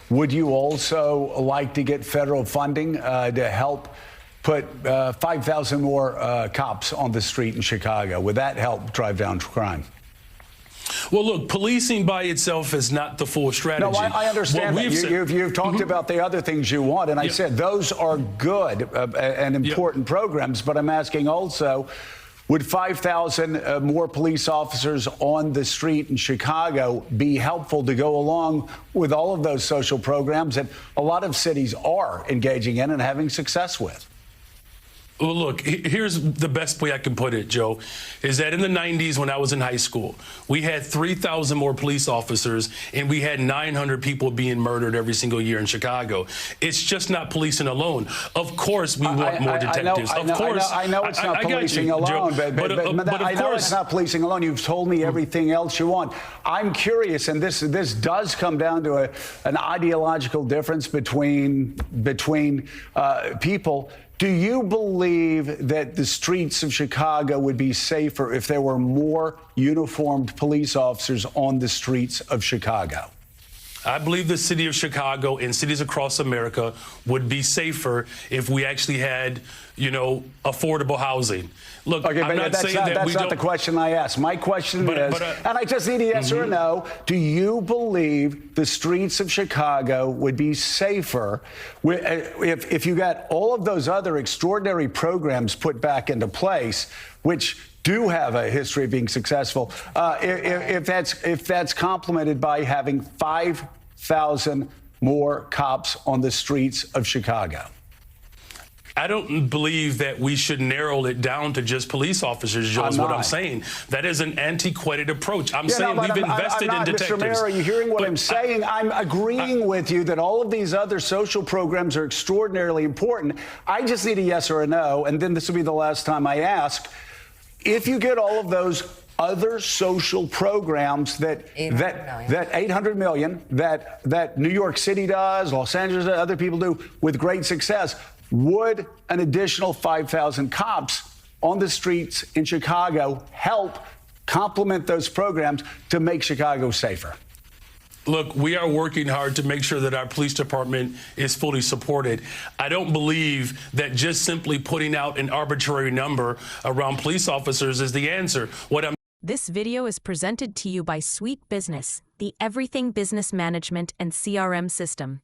would you also like to get federal funding to help put 5,000 more cops on the street in Chicago? Would that help drive down crime? Well, look, policing by itself is not the full strategy. No, I understand that. You've talked about the other things you want, and I said those are good and important programs, but I'm asking also, would 5,000 more police officers on the street in Chicago be helpful to go along with all of those social programs that a lot of cities are engaging in and having success with? Well, look, here's the best way I can put it, Joe, is that in the 90s when I was in high school, we had 3,000 more police officers and we had 900 people being murdered every single year in Chicago. It's just not policing alone. Of course, we want more detectives. I know it's not policing alone, but I know it's not policing alone. You've told me everything else you want. I'm curious, and this does come down to an ideological difference between people. Do you believe that the streets of Chicago would be safer if there were more uniformed police officers on the streets of Chicago? I believe the city of Chicago and cities across America would be safer if we actually had, affordable housing. Look, okay, I'm not saying that that's not the question I asked. My question is, and I just need a yes or a no, do you believe the streets of Chicago would be safer if you got all of those other extraordinary programs put back into place, which do have a history of being successful, if that's complemented by having 5,000 more cops on the streets of Chicago? I don't believe that we should narrow it down to just police officers, Joe, is what I'm saying. That is an antiquated approach. I'm saying we've invested in detectives. Mr. Mayor, are you hearing what I'm saying? I'm agreeing with you that all of these other social programs are extraordinarily important. I just need a yes or a no, and then this will be the last time I ask. If you get all of those other social programs that 800 million that New York City does, Los Angeles, other people do with great success, would an additional 5,000 cops on the streets in Chicago help complement those programs to make Chicago safer? Look, we are working hard to make sure that our police department is fully supported. I don't believe that just simply putting out an arbitrary number around police officers is the answer. This video is presented to you by Sweet Business, the everything business management and CRM system.